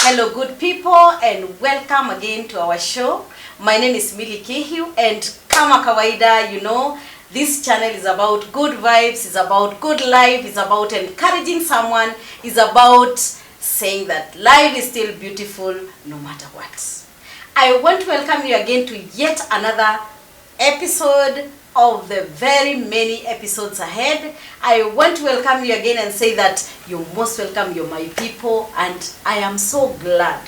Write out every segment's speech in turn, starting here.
Hello good people and welcome again to our show. My name is Millie Kihiu and kama kawaida, you know, this channel is about good vibes, is about good life, is about encouraging someone, is about saying that life is still beautiful no matter what. I want to welcome you again to yet another episode of the very many episodes ahead. I want to welcome you again and say that you're most welcome, you're my people, and I am so glad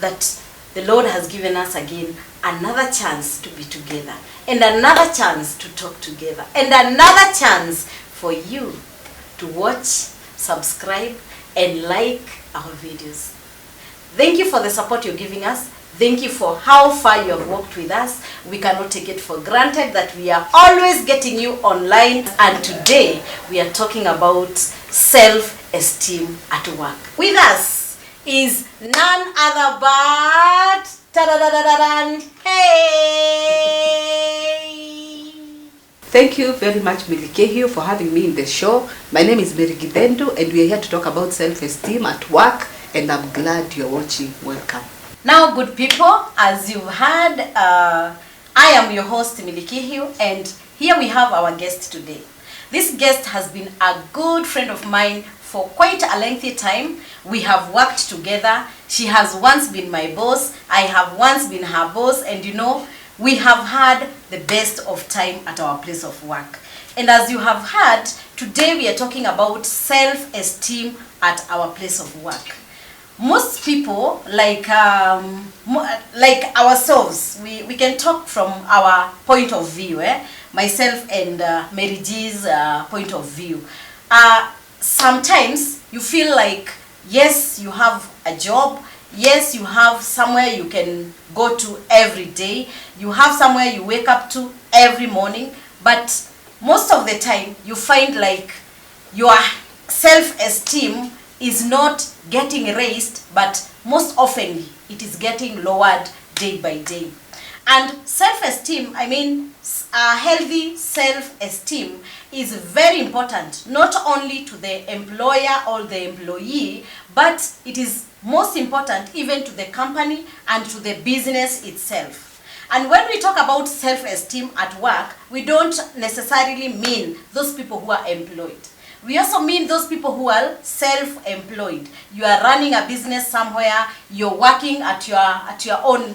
that the Lord has given us again another chance to be together, and another chance to talk together, and another chance for you to watch, subscribe, and like our videos. Thank you for the support you're giving us. Thank you for how far you have walked with us. We cannot take it for granted that we are always getting you online. And today we are talking about self-esteem at work. With us is none other but hey! Thank you very much, Millie Kihiu, for having me in the show. My name is Mary Gidendo and we are here to talk about self-esteem at work, and I'm glad you're watching. Welcome. Now, good people, as you've heard, I am your host, Millie Kihiu, and here we have our guest today. This guest has been a good friend of mine for quite a lengthy time. We have worked together. She has once been my boss. I have once been her boss, and you know, we have had the best of time at our place of work. And as you have heard, today we are talking about self-esteem at our place of work. Most people, like ourselves, we can talk from our point of view, myself and Mary G's point of view. Sometimes you feel like, yes, you have a job, yes, you have somewhere you can go to every day, you have somewhere you wake up to every morning, but most of the time you find like your self-esteem is not getting raised, but most often it is getting lowered day by day. And self-esteem, I mean, a healthy self-esteem is very important, not only to the employer or the employee, but it is most important even to the company and to the business itself. And when we talk about self-esteem at work, we don't necessarily mean those people who are employed. We also mean those people who are self-employed. You are running a business somewhere, you're working at your own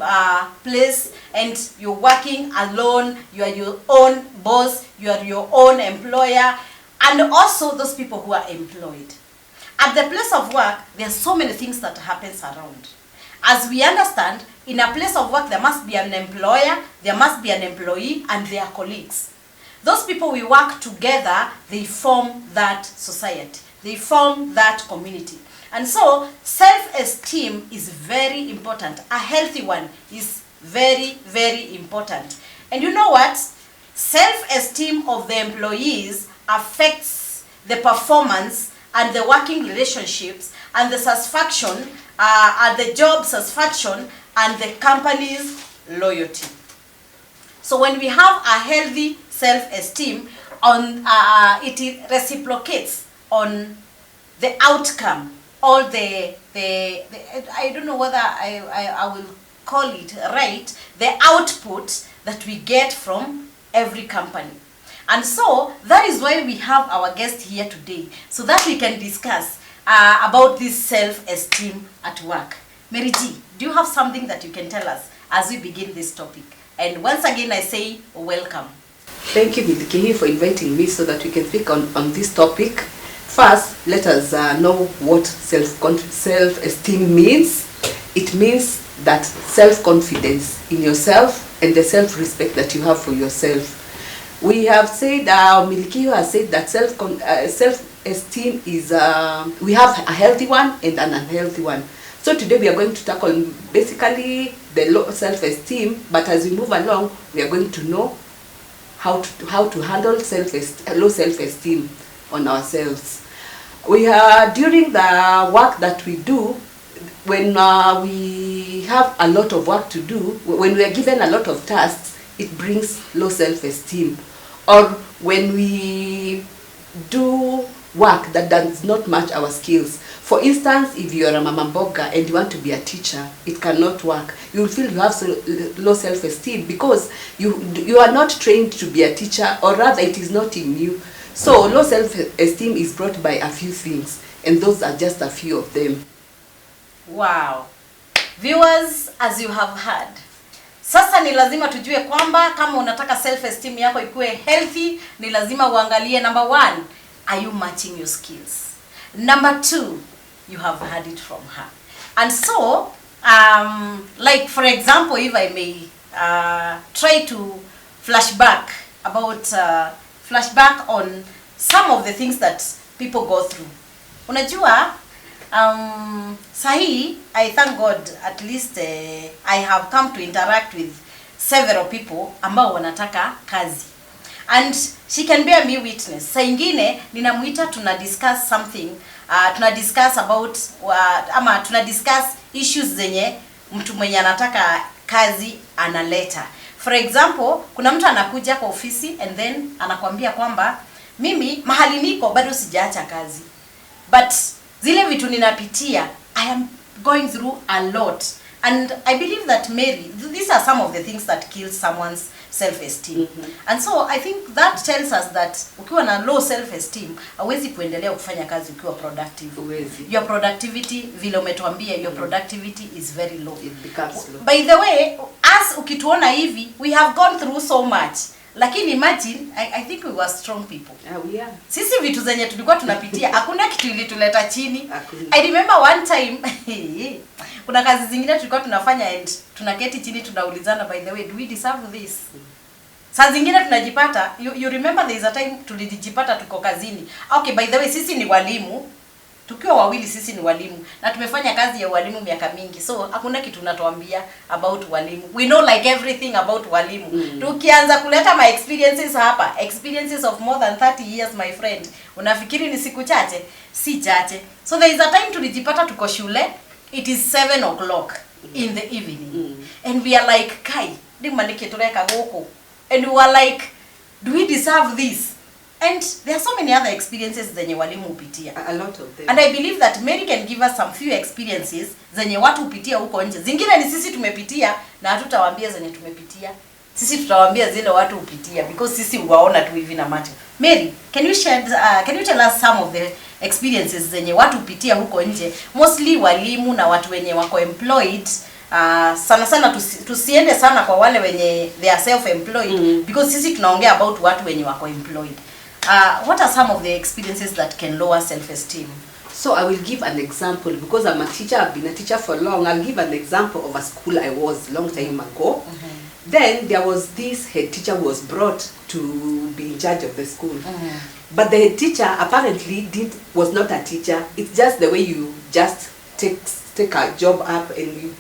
place, and you're working alone, you are your own boss, you are your own employer, and also those people who are employed. At the place of work, there are so many things that happens around. As we understand, in a place of work, there must be an employer, there must be an employee, and their colleagues. Those people we work together, they form that society. They form that community. And so, self-esteem is very important. A healthy one is very, very important. And you know what? Self-esteem of the employees affects the performance and the working relationships and the satisfaction, and the job satisfaction and the company's loyalty. So when we have a healthy self-esteem, it reciprocates on the outcome, or the I don't know whether I will call it right, the output that we get from every company. And so that is why we have our guest here today, so that we can discuss about this self-esteem at work. Mary G, do you have something that you can tell us as we begin this topic? And once again I say welcome. Thank you, Millie Kihiu, for inviting me so that we can speak on this topic. First, let us know what self-esteem means. It means that self-confidence in yourself and the self-respect that you have for yourself. We have said, Millie Kihiu has said that self-esteem is, we have a healthy one and an unhealthy one. So today we are going to tackle basically the low self-esteem, but as we move along, we are going to know how to handle low self-esteem on ourselves. We are, during the work that we do, when we have a lot of work to do, when we are given a lot of tasks, it brings low self-esteem. Or when we do work that does not match our skills. For instance, if you are a mama mboga and you want to be a teacher, it cannot work. You will feel you have low self-esteem because you are not trained to be a teacher, or rather it is not in you. So low self-esteem is brought by a few things, and those are just a few of them. Wow. Viewers, as you have heard, sasa ni lazima tujue kwamba kama unataka self-esteem yako ikuwe healthy, ni lazima uangalie number 1, are you matching your skills? Number 2, you have heard it from her. And so, like for example, if I may try to flashback on some of the things that people go through. Unajua, sahi, I thank God at least I have come to interact with several people ambao wanataka kazi. And she can bear me witness. Saa ingine ninamuita tuna discuss something, tuna discuss about ama tuna discuss issues zenye mtu mwenye anataka kazi analeta. For example, kuna mtu anakuja kwa ofisi and then anakuambia kwamba mimi mahali niko bado sijaacha kazi. But zile vitu ninapitia, I am going through a lot. And I believe that Mary, these are some of the things that kill someone's self-esteem. And so I think that tells us that ukiwa na low self-esteem, hauwezi kuendelea kufanya kazi ukiwa productive. Your productivity, vile umetuambia, your productivity is very low. It becomes low. By the way, as ukituona hivi, we have gone through so much. Lakini imagine, I think we were strong people. Yeah. Sisi vitu zenye tulikuwa tunapitia, hakuna kitu ilituleta chini. Hakuna. I remember one time, kuna kazi zingine tulikuwa tunafanya and tunaketi chini tunaulizana, by the way, do we deserve this? Saa zingine tunajipata, you remember there is a time tulijipata tuko kazini. Okay, by the way, sisi ni walimu. Tukiwa wawili sisi ni walimu na tumefanya kazi ya walimu miaka mingi. So hakuna kitu tunatuambia about walimu. We know like everything about walimu. Tukianza kuleta my experiences hapa, experiences of more than 30 years my friend. Unafikiri ni siku chache? Si chache. So there is a time tulijipata tuko shule. It is 7 o'clock in the evening. And we are like, kai, di manike tureka goko. And we were like, do we deserve this? And there are so many other experiences zenye walimu upitia. A lot of them. And I believe that Mary can give us some few experiences zenye watu upitia huko nje. Zingine ni sisi tumepitia na hatutawaambia zenye tumepitia. Sisi tutawaambia zile watu upitia because sisi uwaona tu hivi na macho. Mary, can you tell us some of the experiences zenye watu upitia huko nje? Mostly walimu na watu wenye wako employed. Sana tusiende sana kwa wale wenye they are self-employed because sisi tunaongea about watu wenye wako employed. What are some of the experiences that can lower self-esteem? So I will give an example because I'm a teacher. I've been a teacher for long. I'll give an example of a school I was long time ago. Then there was this head teacher who was brought to be in charge of the school. But the head teacher apparently was not a teacher. It's just the way you just take a job up and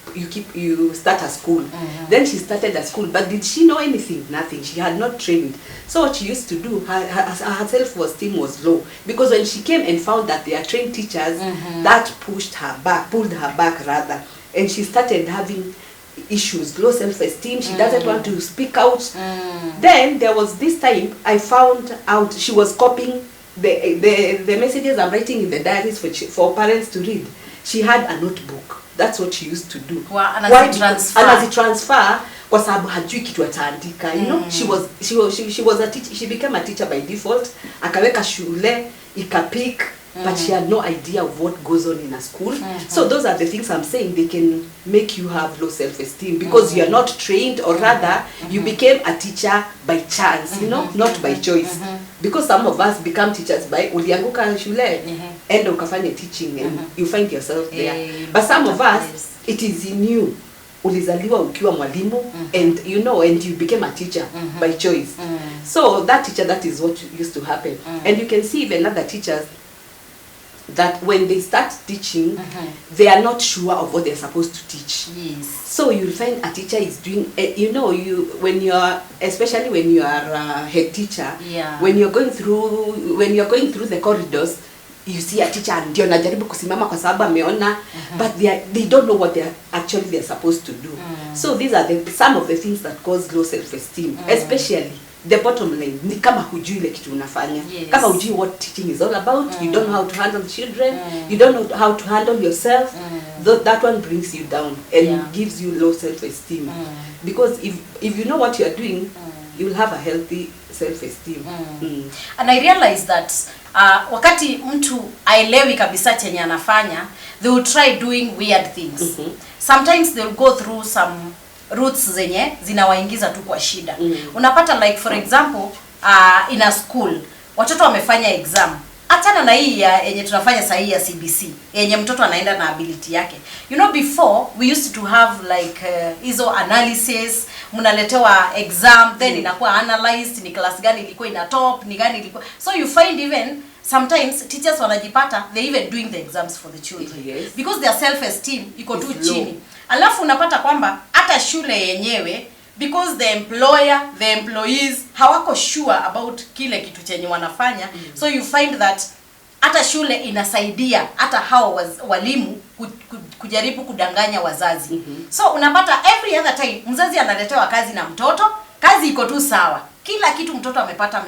you start a school. Then she started a school, but did she know anything? Nothing. She had not trained. So what she used to do, her self-esteem was low because when she came and found that they are trained teachers, that pulled her back rather, and she started having issues, low self-esteem. She doesn't want to speak out. Then there was this time I found out she was copying the messages I'm writing in the diaries for parents to read. She had a notebook. That's what she used to do. Anazitransfer kwa sababu hajui kitu ataandika. You know, she was a teacher. She became a teacher by default. Akaweka shule, ikapik, but she had no idea of what goes on in a school. So those are the things I'm saying. They can make you have low self-esteem because you are not trained, or rather, you became a teacher by chance. You know, not by choice. Because some of us become teachers by ulianguka shule, and ukafanya teaching, and you find yourself there. But some of us, it is in you. Ulizaliwa ukiwa mwalimu, and you know, and you became a teacher by choice. So that teacher, that is what used to happen. And you can see even other teachers that when they start teaching, they are not sure of what they're supposed to teach. Yes. So you'll find a teacher is doing, you know, especially when you are a head teacher, when you're going through the corridors, you see a teacher ndio anajaribu kusimama kwa sababu ameona, but they don't know what they're supposed to do. So these are some of the things that cause low self-esteem, especially the bottom line ni kama hujui ile kitu unafanya. Kama hujui what teaching is all about, you don't know how to handle children, you don't know how to handle yourself, that one brings you down and gives you low self-esteem. Because if you know what you are doing, you will have a healthy self-esteem. And I realize that wakati mtu aelewi kabisa chenye anafanya, they will try doing weird things. Sometimes they will go through some routes zenye zinawaingiza tu kwa shida. Unapata like for example in a school watoto wamefanya exam. Achana na hii yenye tunafanya sasa hii ya CBC yenye mtoto anaenda na ability yake. You know, before we used to have like hizo analysis, mnaletewa exam then inakuwa analyzed, ni class gani ilikuwa ina top, ni gani ilikuwa. So you find even sometimes teachers wanajipata they even doing the exams for the children because their self esteem iko tu chini. Alafu unapata kwamba hata shule yenyewe, because the employer, the employees hawako sure about kile kitu chenye wanafanya, so you find that hata shule inasaidia hata hao walimu kujaribu kudanganya wazazi. So unapata every other time mzazi analetewa kazi na mtoto, kazi iko tu sawa, kila kitu mtoto amepata,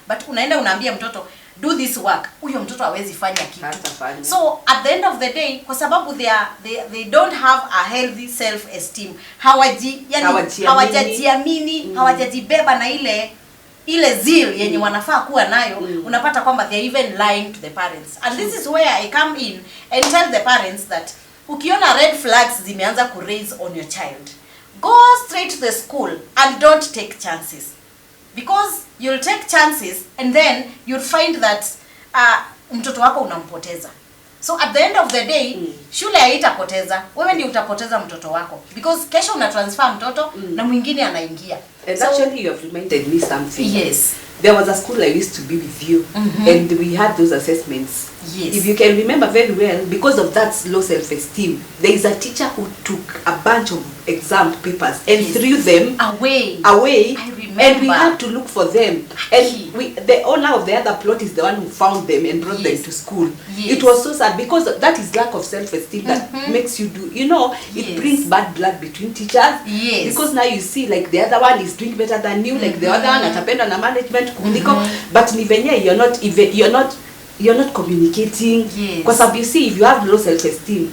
but unaenda unaambia mtoto do this work, huyo mtoto hawezi fanya kitu. So at the end of the day, kwa sababu they don't have a healthy self esteem, hawajajiamini, hawajajibeba na ile zeal yenye wanafaa kuwa nayo, unapata kwamba they even lying to the parents. And this is where I come in and tell the parents that ukiona red flags zimeanza ku raise on your child, go straight to the school and don't take chances. Because you'll take chances and then you'll find that mtoto wako unampoteza. So at the end of the day, shule haitapoteza, wewe ndio utapoteza mtoto wako, because kesho una transfer mtoto na mwingine anaingia. And actually you have reminded me something. Yes. There was a school I used to be with you, and we had those assessments. Yes. If you can remember very well, because of that low self-esteem, there is a teacher who took a bunch of exam papers and threw them away. I remember. And we had to look for them. And the owner of the other plot is the one who found them and brought them to school. Yes. It was so sad because that is lack of self-esteem that makes you do, it brings bad blood between teachers. Yes. Because now you see like the other one is doing better than you, like the other one atapenda na management kuliko, but ni venye you're not communicating. Kwa sababu you see, if you have low self esteem,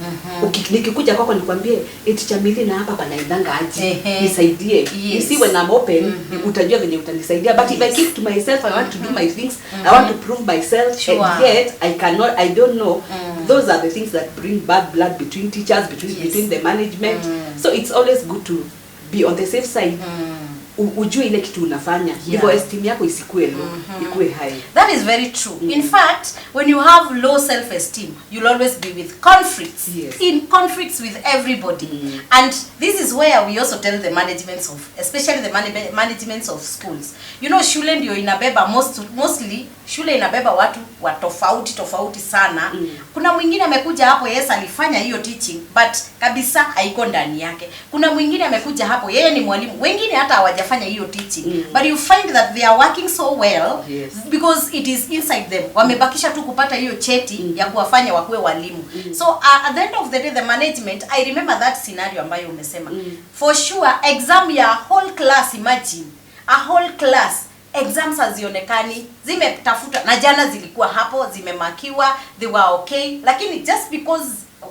nikikuja kwako nikwambie teacher Milly na hapa panaendanga aje, nisaidie. You see, when I'm open, utajua venye utanisaidia. But if I keep to myself, I want to do my things, I want to prove myself, and yet I don't know. Those are the things that bring bad blood between teachers, between the management. So it's always good to be on the safe side. Ujue ile kitu unafanya, ndivyo esteem yako isikue low, ikue high. That is very true. In fact, when you have low self-esteem, you'll always be with conflicts. In conflicts with everybody. And this is where we also tell the managements of, especially the managements of schools. You know, shule ndio inabeba mostly shule inabeba watu wa tofauti sana. Kuna mwingine amekuja hapo, yes alifanya hiyo teaching, but kabisa haiko ndani yake. Kuna mwingine amekuja hapo, yeye ni mwalimu, wengine hata hawajafanya hiyo teaching, but you find that they are working so well because it is inside them. Wamebakisha tu kupata hiyo cheti ya kuwafanya wakuwe walimu. So at the end of the day, the management, I remember that scenario ambayo umesema. For sure, exam ya whole class, imagine a whole class, exams hazionekani, zimetafuta na jana zilikuwa hapo, zimemakiwa, they were okay, lakini just because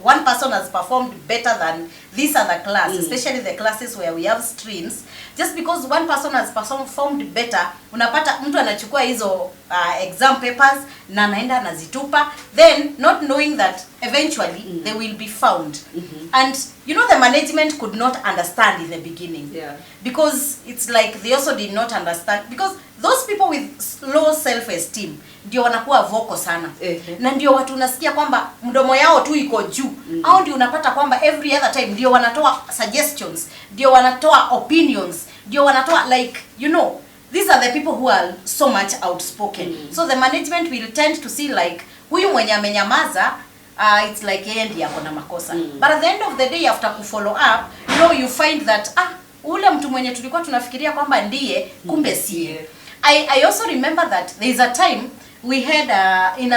one person has performed better than this other class, especially the classes where we have streams, just because one person has performed better, unapata mtu anachukua hizo exam papers na anaenda anazitupa, then not knowing that eventually they will be found. And you know, the management could not understand in the beginning, because it's like they also did not understand, because those people with low self-esteem ndio wanakuwa vocal sana. Na ndio watu unasikia kwamba mdomo yao tu iko juu. Au ndio unapata kwamba every other time ndio wanatoa suggestions, ndio wanatoa opinions, ndio wanatoa like, these are the people who are so much outspoken. So the management will tend to see like, huyu mwenye amenyamaza, it's like yeye ndiye ako na makosa. But at the end of the day, after ku follow up, you find that ule mtu mwenye tulikuwa tunafikiria kwamba ndiye, kumbe siye. I also remember that there is a time we had in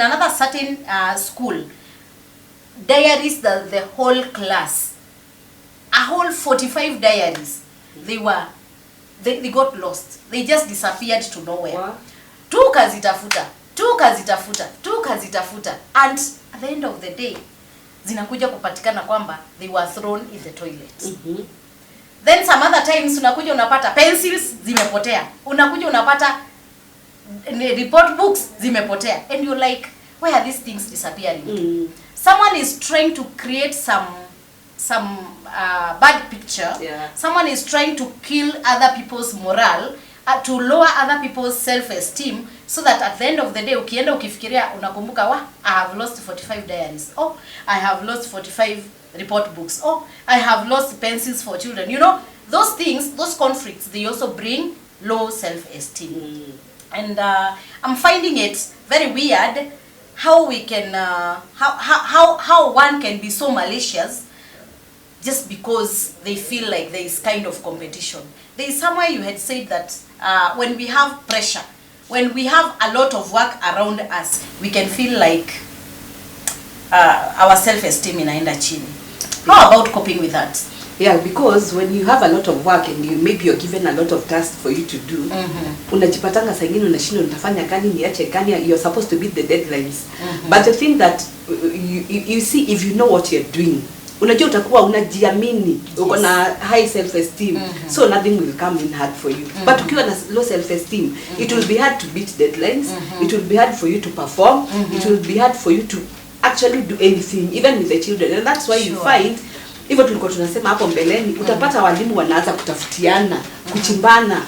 another certain school, diaries, the whole class, a whole 45 diaries, they were they got lost. They just disappeared to nowhere. Wow. Tukazitafuta and at the end of the day zinakuja kupatikana kwamba they were thrown in the toilet. Then some other times unakuja unapata pencils zimepotea, unakuja unapata report books zimepotea, and you're like, where are these things disappearing? Someone is trying to create some bad picture. Someone is trying to kill other people's morale, to lower other people's self-esteem, so that at the end of the day ukienda ukifikiria unakumbuka, I have lost 45 diaries, oh I have lost 45 report books, oh I have lost pencils for children. You know, those things, those conflicts, they also bring low self-esteem. And I'm finding it very weird how we can how one can be so malicious just because they feel like there is kind of competition. There is somewhere you had said that when we have pressure, when we have a lot of work around us, we can feel like our self-esteem inaenda chini. How about coping with that? Yeah, because when you have a lot of work and maybe you're given a lot of tasks for you to do, unajipatanga saa ingine unashinda nitafanya gani niache gani, you're supposed to beat the deadlines. But the thing that you see, if you know what you're doing, unajua utakuwa unajiamini, uko na high self esteem, so nothing will come in hard for you. But ukiwa na low self esteem, it will be hard to beat deadlines, it will be hard for you to perform, it will be hard for you to actually do anything, even with the children. And that's why you find, hivyo tulikuwa tunasema hapo mbeleni, utapata walimu wanaanza kutafutiana, kuchimbana,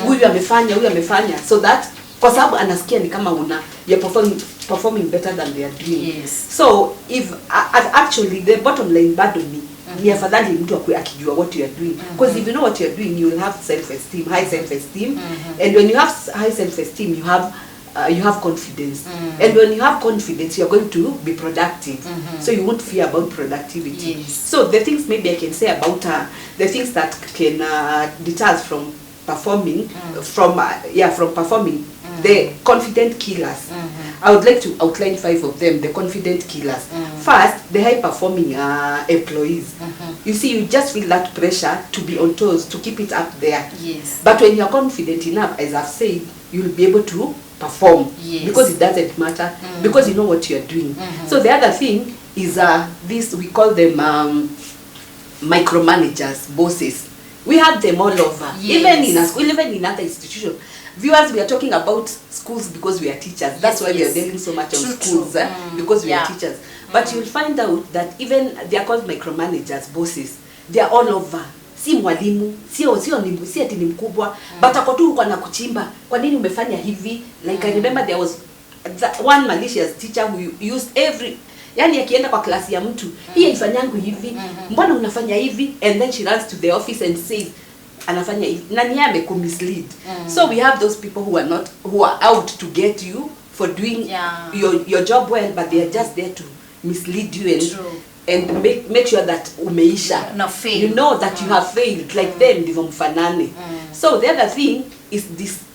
huyu amefanya, so that kwa sababu anasikia ni kama you're performing better than they are doing. So if actually the bottom line bado ni afadhali mtu akijua what you are doing, because if you know what you are doing, you will have self-esteem, high self-esteem, and when you have high self-esteem, you have confidence, and when you have confidence, you are going to be productive, so you won't fear about productivity. So the things maybe I can say about the things that can deter us from performing, from performing, the confident killers. I would like to outline 5 of them, the confident killers. First, the high performing employees. You see, you just feel that pressure to be on toes, to keep it up there. But when you're confident enough, as I've said, you'll be able to perform, because it doesn't matter, because you know what you're doing. So the other thing is this, we call them micromanagers, bosses. We have them all over, even in a school, even in other institutions. Viewers, we are talking about schools because we are teachers. That's why we are dealing so much on schools, because we are teachers. But you'll find out that even they are called micromanagers, bosses. They are all over. Si mwalimu, si ati ni mkubwa, but ako tu kwa na kuchimba. Kwa nini umefanya hivi? Like I remember there was one malicious teacher who used yani akienda kwa klasi ya mtu, hii ifanyangu hivi, mbona unafanya hivi? And then she runs to the office and says, anafanya hivi. Nani amekumislead? So we have those people who are out to get you for doing your job well, but they are just there to mislead you and make sure that umeisha. You know that you have failed, like them ndivyo mfanane. So the other thing is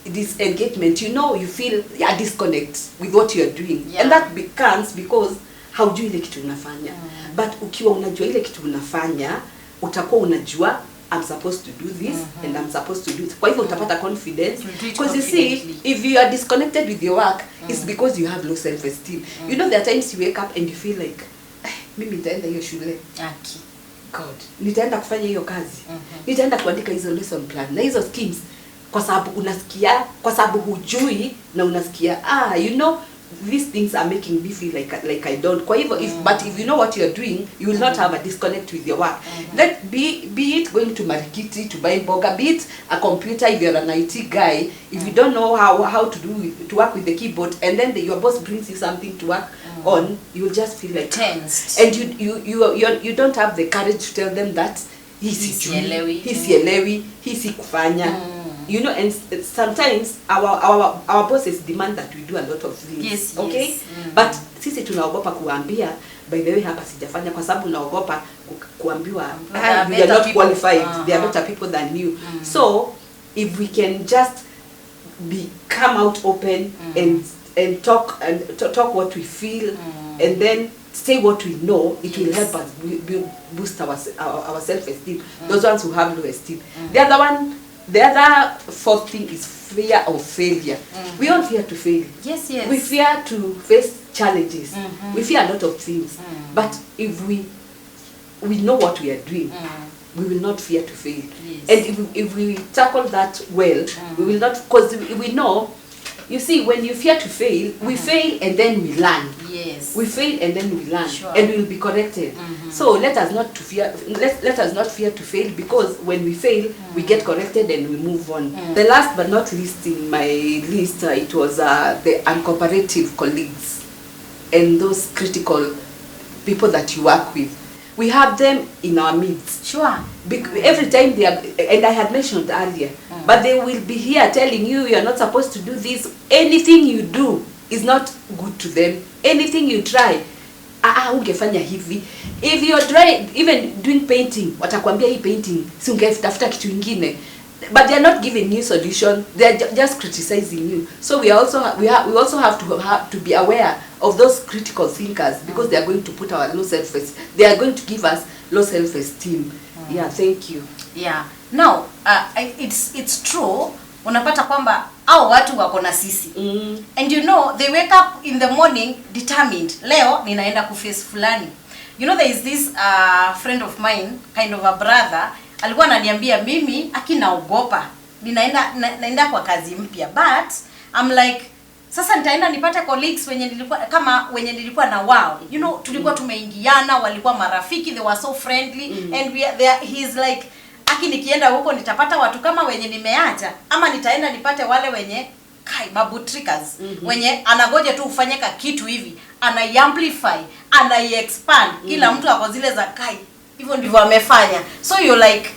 this engagement. You know, you feel a disconnect with what you are doing, and that becomes because haujui ile kitu unafanya. But ukiwa unajua ile kitu unafanya, utakuwa unajua I'm supposed to do this and I'm supposed to do it. Kwa hivyo utapata confidence, because you see, if you are disconnected with your work, it's because you have low self-esteem. You know, there are times you wake up and you feel like, mimi nitaenda hiyo shule, God, nitaenda kufanya hiyo kazi, nitaenda kuandika hizo lesson plan na hizo schemes, kwa sababu unasikia, kwa sababu hujui na unasikia, you know, these things are making me feel like I don't. Kwa hivyo, but if you know what you're doing, you will not have a disconnect with your work. Let be it going to Marikiti to buy boga, be it a computer if you're an IT guy, if you don't know how to work with the keyboard, and then your boss brings you something to work on, you will just feel like tensed, and you don't have the courage to tell them that he's kufanya. You know, and sometimes our bosses demand that we do a lot of things. Okay? But sisi tunaogopa kuambia, by the way, hapa sijafanya, kwa sababu unaogopa kuambiwa you are not qualified, there are better people than you. So if we can just come out open and talk what we feel, and then say what we know, it will help us boost our self-esteem. Those ones who have low esteem. The other one, The other fourth thing is fear of failure. We all fear to fail. Yes, yes. We fear to face challenges. We fear a lot of things. But if we know what we are doing, we will not fear to fail. Yes. And if we tackle that well, we will not, because we know, you see, when you fear to fail, we fail and then we learn. Yes. We fail and then we learn, Sure. and we will be corrected. So let us not fear to fail, because when we fail, we get corrected and we move on. The last but not least in my list, it was the uncooperative colleagues and those critical people that you work with. We have them in our midst. Sure. Every time they are, and I had mentioned earlier, but they will be here telling you are not supposed to do this. Anything you do is not good to them. Anything you try, ungefanya hivi. If you're trying, even doing painting, watakwambia hii painting, si ungetafuta kitu ingine. But they are not giving you solution. They are just criticizing you. So we also have to be aware of those critical thinkers, because they are going to put our low self-esteem. They are going to give us low self-esteem. Yeah, thank you. Yeah. Now, it's true. Unapata kwamba hao watu wako na sisi. And you know, they wake up in the morning determined. Leo ninaenda kuface fulani. You know, there is this friend of mine, kind of a brother, alikuwa ananiambia mimi akinaogopa. Naenda kwa kazi mpya. But I'm like, sasa nitaenda nipate colleagues wenye nilikuwa na wao. You know, tulikuwa tumeingiana, walikuwa marafiki, they were so friendly, and he's like, nikienda huko nitapata watu kama wenye nimeacha, ama nitaenda nipate wale wenye babu triggers, wenye anagoja tu ufanyeka kitu hivi, anaiamplify, anaiexpand, kila mtu ako zile za hivyo ndivyo amefanya. So you're like,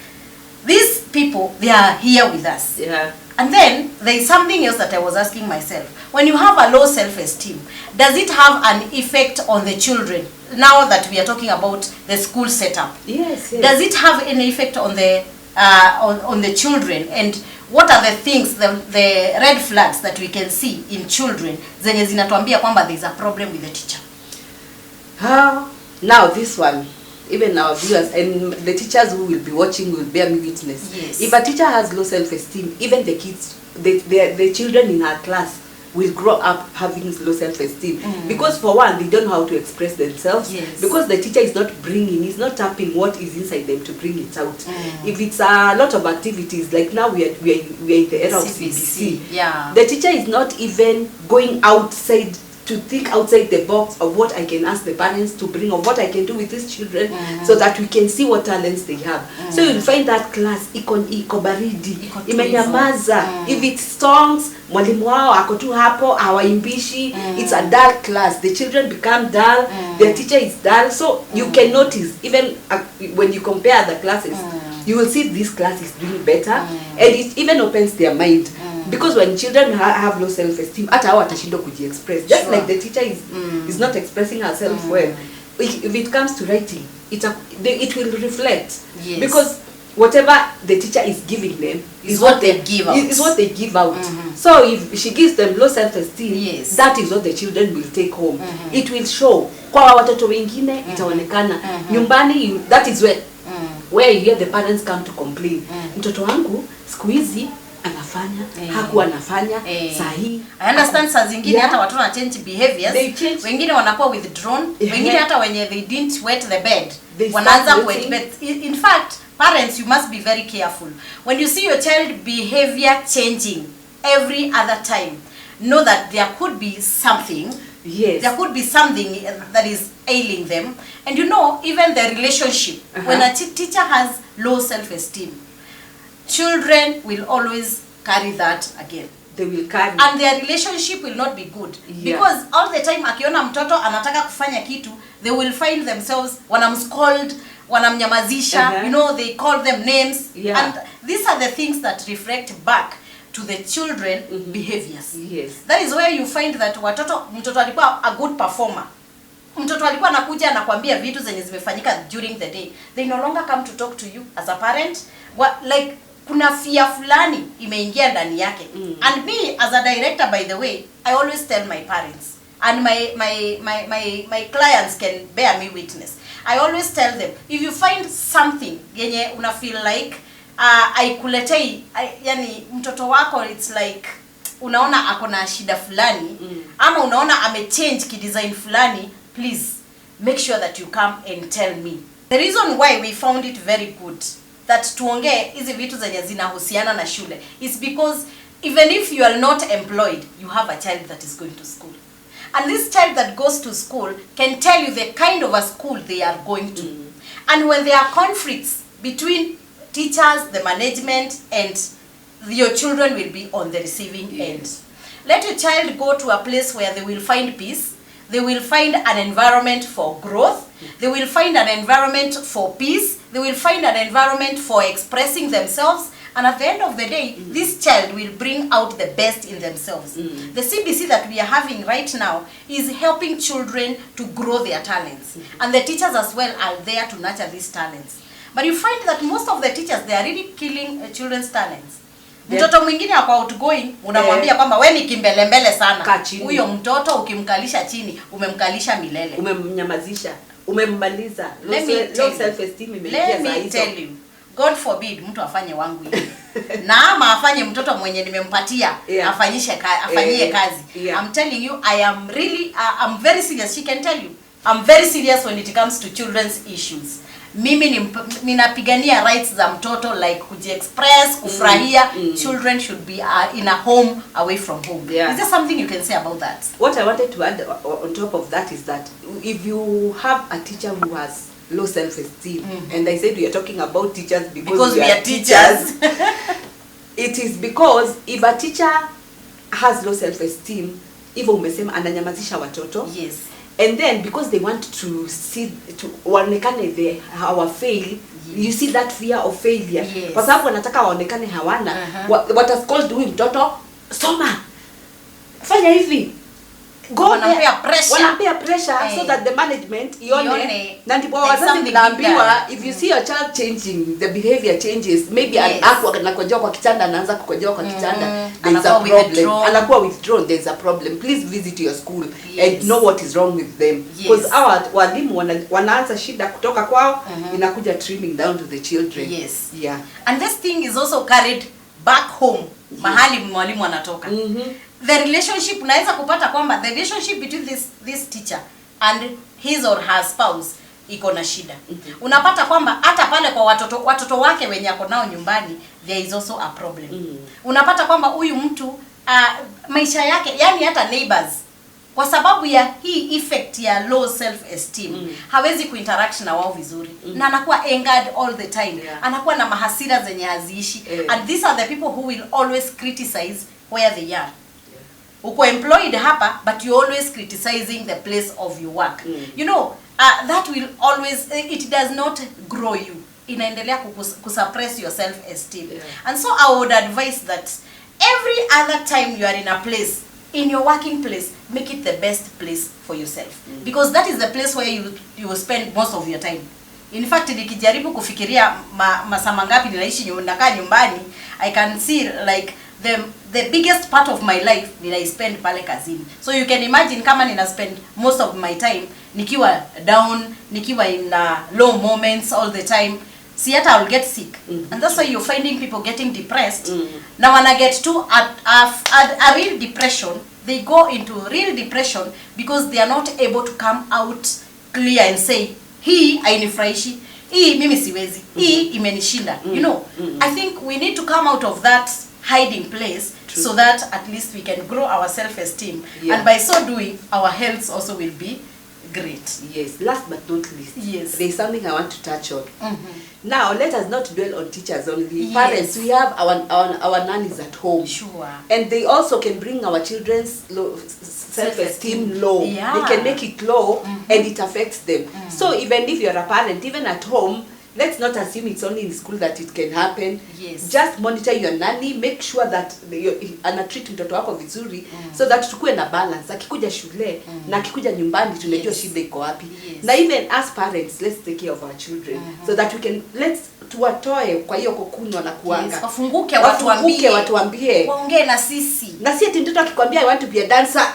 these people, they are here with us. Yeah. And then there is something else that I was asking myself. When you have a low self-esteem, does it have an effect on the children? Now that we are talking about the school setup, Yes, yes. does it have any effect on the on the children? And what are the things, the red flags that we can see in children zenye zinatuambia kwamba there is a problem with the teacher? Now this one, even our viewers and the teachers who will be watching will bear me witness. Yes. If a teacher has low self-esteem, even the kids, the children in her class will grow up having low self-esteem. Because for one, they don't know how to express themselves. Yes. Because the teacher is not is not tapping what is inside them to bring it out. If it's a lot of activities, like now we are in the era of CBC. Yeah. The teacher is not even going outside to think outside the box of what I can ask the parents to bring, or what I can do with these children, so that we can see what talents they have. So you'll find that class iko baridi, imenyamaza. If it's songs, mwalimu wao ako tu hapo hawaimbishi. It's a dull class. The children become dull. Their teacher is dull. So you can notice, even when you compare the classes, you will see this class is doing better, and it even opens their mind. Because when children have low self-esteem, hata hao watashindwa kuji-express. Just like the teacher is not expressing herself well. If it comes to writing, it will reflect. Yes. Because whatever the teacher is giving them is what they give out. Is what they give out. So if she gives them low self-esteem, yes, that is what the children will take home. It will show. Kwa watoto wengine itaonekana. Nyumbani, that is where you hear the parents come to complain. Mtoto wangu siku hizi anafanya, hakuwa anafanya, sahi. I understand saa zingine hata watu wana change behaviors. Wengine wanakuwa withdrawn, wengine hata wenye they didn't wet the bed, wanaanza wet bed. In fact, parents, you must be very careful. When you see your child behavior changing every other time, know that there could be something. Yes. There could be something that is ailing them. And you know, even the relationship, when a teacher has low self-esteem, children will always carry that again. They will carry. And their relationship will not be good. Yeah. Because all the time akiona mtoto anataka kufanya kitu, they will find themselves wanamscold, wanamnyamazisha, you know, they call them names. Yeah. And these are the things that reflect back to the children behaviors. Yes. That is where you find that mtoto alikuwa a good performer. Mtoto alikuwa anakuja anakuambia vitu zenye zimefanyika during the day. They no longer come to talk to you as a parent. Like kuna fear fulani imeingia ndani yake. And me as a director, by the way, I always tell my parents, and my clients can bear me witness. I always tell them, if you find something yenye una feel like haikuletei yani mtoto wako it's like unaona ako na shida fulani ama unaona amechange kidesign fulani, please make sure that you come and tell me. The reason why we found it very good that tuongee hizi vitu zenye zinahusiana na shule is because even if you are not employed, you have a child that is going to school. And this child that goes to school can tell you the kind of a school they are going to. And when there are conflicts between teachers, the management, and your children will be on the receiving end. Let your child go to a place where they will find peace, they will find an environment for growth, they will find an environment for peace, they will find an environment for expressing themselves, and at the end of the day, this child will bring out the best in themselves. The CBC that we are having right now is helping children to grow their talents. And the teachers as well are there to nurture these talents. But you find that most of the teachers, they are really killing children's talents. Mtoto mwingine ako outgoing, unamwambia kwamba wewe ni kimbelembele sana. Huyo mtoto ukimkalisha chini, umemkalisha milele. Umemnyamazisha, umemmaliza. Low self-esteem imeingia zaidi. Let me tell you. God forbid mtu afanye wangu hivi. Na ama afanye mtoto mwenye nimempatia afanyie kazi. I'm telling you, I'm very serious. She can tell you. I'm very serious when it comes to children's issues. Mimi ninapigania rights za mtoto like kujiexpress, kufurahia. Children should be in a home away from home. Is there something you can say about that? What I wanted to add on top of that is that if you have a teacher who has low self-esteem, and I said we are talking about teachers because we are teachers. It is because if a teacher has low self-esteem, even umesema ananyamazisha watoto. Yes. And then because they want to see to waonekane our fail, you see that fear of failure. Kwa sababu wanataka waonekane hawana. What has called huyu mtoto soma. Fanya hivi. Wanampea pressure so that the management ione na ndipo wazazi mnaambiwa if you see your child changing, the behavior changes, maybe anakojoa kwa kitanda, anaanza kukojoa kwa kitanda, there is a problem, anakuwa withdrawn, there is a problem, please visit your school and know what is wrong with them, because our walimu wanaanza shida kutoka kwao inakuja trimming down to the children. And this thing is also carried back home, mahali mwalimu anatoka. The relationship unaweza kupata kwamba the relationship between this teacher and his or her spouse iko na shida. Unapata kwamba hata pale kwa watoto wake wenye ako nao nyumbani there is also a problem. Unapata kwamba huyu mtu maisha yake, yani hata neighbors, kwa sababu ya hii effect ya low self esteem hawezi kuinteract na wao vizuri, na anakuwa angered all the time, anakuwa na mahasira zenye haziishi, and these are the people who will always criticize where they are. Uko employed hapa, but you always criticizing the place of your work. You know, that will always, it does not grow you. Inaendelea kusuppress your self-esteem. And so I would advise that every other time you are in a place, in your working place, make it the best place for yourself. Because that is the place where you will spend most of your time. In fact, nikijaribu kufikiria masaa mangapi ninaishi nakaa nyumbani, I can see like the biggest part of my life I spend pale kazini. So you can imagine kama nina spend most of my time nikiwa down, nikiwa in low moments all the time, see hata I will get sick. And that's why you're finding people getting depressed. Now when I get to a real depression, they go into real depression because they are not able to come out clear and say, hii hainifurahishi, hii mimi siwezi, hii imenishinda. You know, I think we need to come out of that hiding place so that at least we can grow our self-esteem, and by so doing our health also will be great. Last but not least, there is something I want to touch on. Now let us not dwell on teachers only. Parents, we have our nannies at home, and they also can bring our children's self-esteem low. They can make it low, and it affects them. So even if you're a parent, even at home, let's not assume it's only in school that it can happen. Just monitor your nanny, make sure that anatreat mtoto wako vizuri, so that tukue na balance. Akikuja shule na akikuja nyumbani tunajua shida iko wapi. Na even as parents, let's take care of our children, so that we can tuwatoe kwa hiyo kokunywa na kuanga. Wafunguke watuambie. Waongee na sisi. Na si ati mtoto akikwambia I want to be a dancer,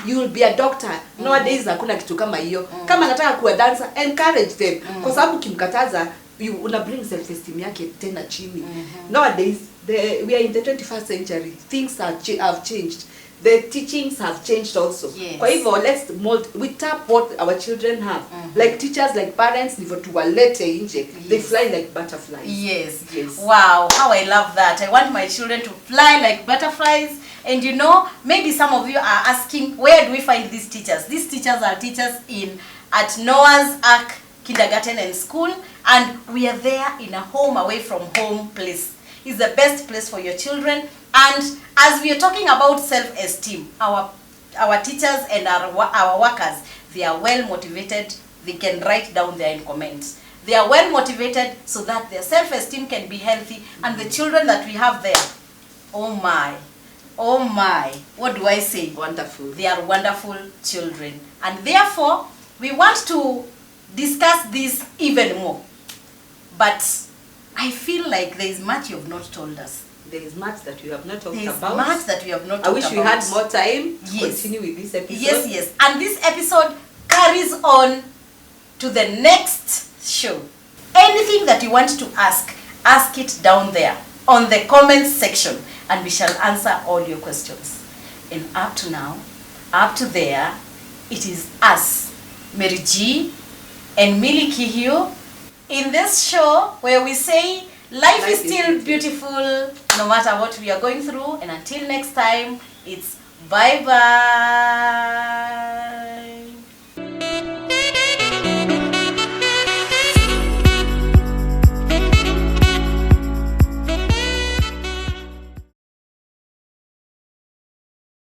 you will be a doctor. Nowadays hakuna kitu kama hiyo. Kama anataka kuwa dancer, encourage them. Kwa sababu kimkataza, una bring self-esteem yake tena chini. Nowadays, we are in the 21st century. Things have changed. The teachings have changed also. Yes. Kwa hivyo, we tap what our children have. Like teachers, like parents, ndivyo tuwalete nje. They fly like butterflies. Yes. Yes. Wow, how I love that. I want my children to fly like butterflies. And you know, maybe some of you are asking, where do we find these teachers? These teachers are teachers at Noah's Ark Kindergarten and School, and we are there in a home away from home place. It's the best place for your children. And as we are talking about self-esteem, our teachers and our workers, they are well motivated. They can write down their comments. They are well motivated so that their self-esteem can be healthy. And the children that we have there, oh my, what do I say? Wonderful. They are wonderful children. And therefore, we want to discuss this even more. But I feel like there is much you have not told us. There is much that we have not talked about. There is much that we have not talked about. I wish we had more time to Yes. continue with this episode. Yes. And this episode carries on to the next show. Anything that you want to ask it down there on the comments section, and we shall answer all your questions. And up to now, up to there, it is us, Mary G and Millie Kihio, in this show where we say life is still beautiful no matter what we are going through. And until next time, it's bye-bye.